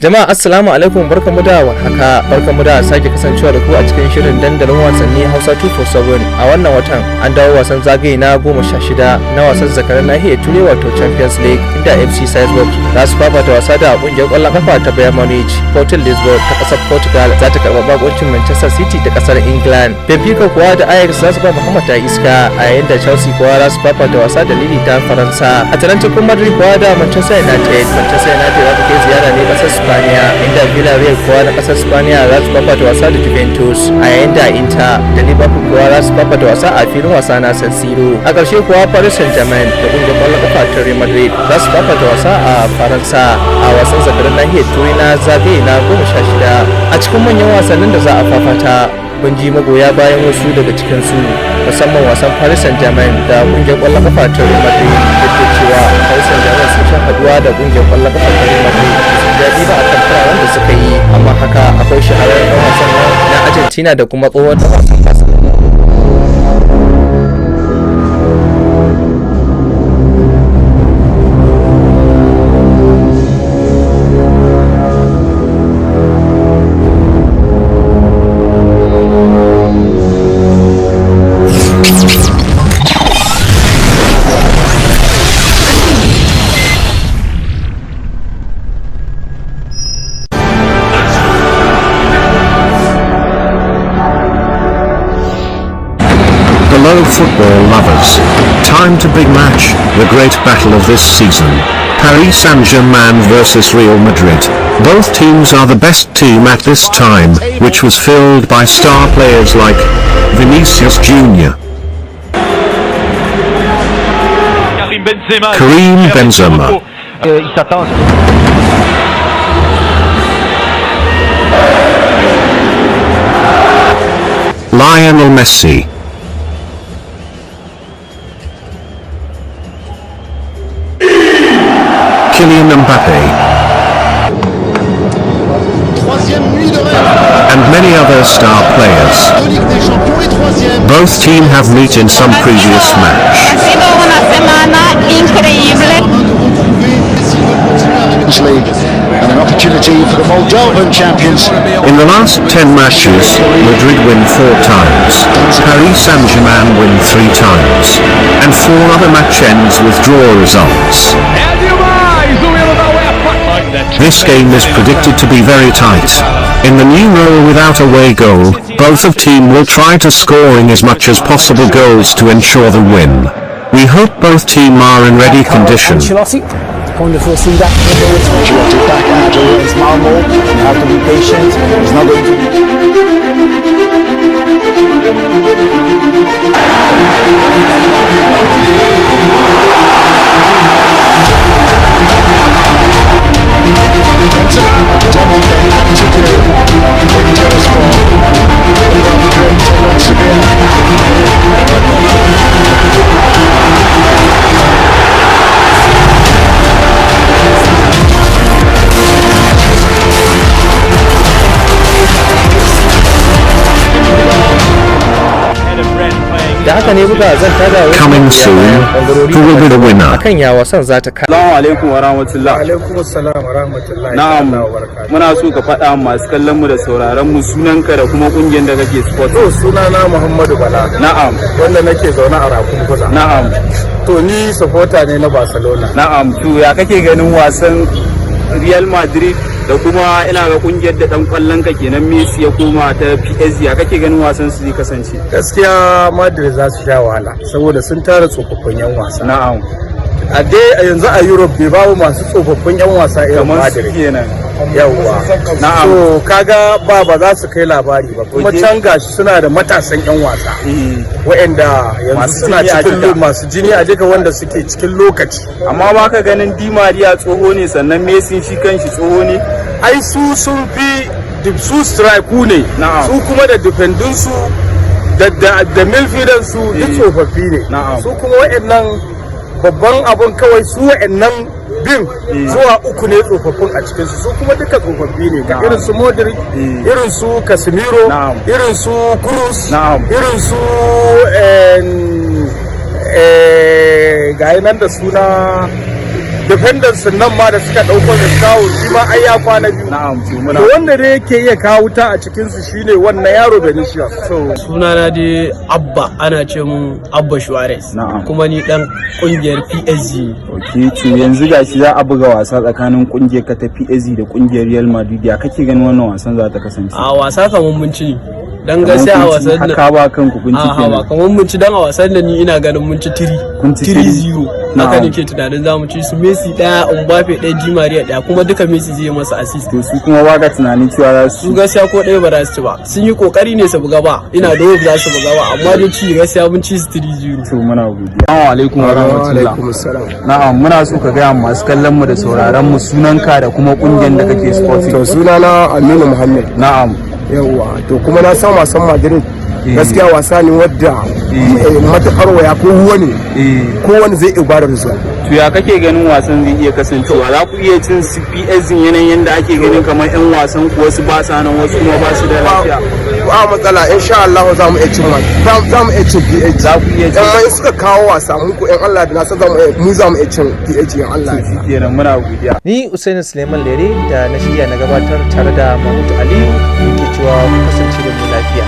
Jama'a assalamu alaikum, barkamu da warhaka, barkamu da sake kasancewa da ku a cikin shirin dandalin wasanni Hausa 247. A wannan watan an dawo wasan zagaye na 16 na wasan zakaran nahiyar Turai wato Champions League, inda FC Salzburg za su fafata wasa da kungiyar kwallon kafa ta Bayern Munich. Sporting Lisbon ta kasar Portugal za ta karɓa bakoncin Manchester City ta kasar England. Benfica kuwa da Ajax za su ba Muhammad ta iska, a yayin da Chelsea kuwa za su fafata wasa da Lille ta Faransa. Atlantico Madrid kuwa da Manchester United za ta kai ziyara ne kasar Spaniya, inda Villarreal kuwa na kasar Spaniya za su fafata wasa da Juventus, a yayin da Inter da Liverpool kuwa za su fafata wasa a filin wasa na San Siro. A ƙarshe kuwa Paris Saint-Germain da kungiyar ƙwallon kafa ta Real Madrid za su fafata wasa a Faransa a wasan zakaran nahiyar Turai na zagaye na 16. A cikin manyan wasannin da za a fafata, kun ji magoya bayan wasu daga cikin su, musamman wasan Paris Saint-Germain da kungiyar ƙwallon kafa ta Real Madrid, da cewa Paris Saint-Germain sun sha haduwa da kungiyar ƙwallon kafa ta Real Madrid daɗi ba a kan fararen da suka yi, amma haka akwai shahararren ɗan wasan na Argentina da kuma tsohon ɗan wasan Barcelona. Hello football lovers, time to big match, the great battle of this season, Paris Saint-Germain versus Real Madrid. Both teams are the best team at this time, which was filled by star players like Vinicius Jr., Karim Benzema, Lionel Messi, Kylian Mbappe, and many other star players. Both teams have met in some previous match. And an opportunity for the Moldovan champions. In the last 10 matches, Madrid win 4 times, Paris Saint-Germain win 3 times, and 4 other match ends with draw results. This game is predicted to be very tight. In the new rule without away goal, both of team will try to scoring as much as possible goals to ensure the win. We hope both team are in ready condition. Kind of foresee that. Ancelotti back out of his normal. You have to be patient. He's not going Da haka ne buga zan tada Coming soon, who will be the winner? Akan ya wasan za ta kai. Assalamu alaikum wa rahmatullah. alaikum assalam wa rahmatullahi Na'am, wa barakatuh. muna so ka faɗa masu kallon mu da sauraron mu sunanka da kuma kungiyar da kake support. To sunana Muhammadu Bala. Na'am, Wanda nake zaune a Rakun Kuza. na'am, To ni supporter ne na Barcelona. na'am. To ya kake ganin wasan Real Madrid da kuma ina ga kungiyar da dan kwallon ka kenan Messi ya koma ta PSG, ya kake ganin wasan su zai kasance? Gaskiya Madrid za su sha wahala saboda sun tara tsofaffin yan wasa. Na'am, A dai yanzu a Europe bai babu masu tsofaffin yan wasa irin kamar su Madrid. kenan. Yawwa. Na'am. So kaga ba za su kai labari ba. Kuma Okay. can gashi suna da matasan yan wasa. Waɗanda yanzu Masu suna jini a cikin jika. masu jini a jika wanda suke cikin lokaci. Amma ba ka ganin Di Maria tsoho ne sannan Messi shi kanshi tsoho ne? Ai su sun fi su strike ne. Na'am. Su kuma da defendin su da midfielder su duk tsofaffi ne. Na'am. Su kuma waɗannan babban abun kawai su waɗannan bin zuwa uku ne tsofaffin a cikin su kuma duka tsofaffi ne ga irin su Modric, irin su Casemiro, irin su Cruz, irin su ga nan da suna defenders nan ma da suka dauko da kawo shi ma ai ya kwana biyu. Na'am, to wanda dai yake iya kawo ta a cikin su shine wannan yaro Benicius. Sunana dai Abba, ana ce mun Abba Suarez. Kuma ni dan kungiyar PSG. Okay, to yanzu gashi za a buga wasa tsakanin kungiyar ka ta PSG da kungiyar Real Madrid. Ya kake ganin wannan wasan za ta kasance? A wasa kamar mun ci ne. Dan gaskiya a wasan nan haka ba kanku kun ci kenan. Ba kamar mun ci dan a wasan nan ni ina ganin mun ci 3-0. Haka nake tunanin za mu ci su Messi daya, Mbappe daya, Di Maria daya, kuma duka Messi zai masa assist. To su kuma baka tunanin cewa za su gaskiya ko ɗaya ba za su ci ba. Sun yi kokari ne su buga ba. Ina da hope za su buga ba, amma dai ci gaskiya mun ci su 3-0. To muna godiya. Assalamu alaikum wa rahmatullah. Na'am, muna so ka ga masu kallon mu da sauraron mu sunanka da kuma kungiyar da kake supporting. To sunana Aminu Muhammad. Na'am. Yawwa, to kuma na san wasan Madrid gaskiya wasa ne wadda matakar waya ko wani zai ibara da zuwa. To ya kake ganin wasan zai iya kasancewa? Za ku iya cin PSG yanayin yanda ake ganin kamar yan wasan ku wasu ba sa nan wasu kuma ba su da lafiya. Ba matsala, insha Allah za mu iya cin za mu iya cin PSG. Za ku iya cin. In suka kawo wasa mu ko in Allah da na san za mu iya cin PSG in Allah ya kenan muna godiya. Ni Usaini Suleiman Lere da na shirya na gabatar tare da Mahmud Ali ke cewa kasance da mu lafiya.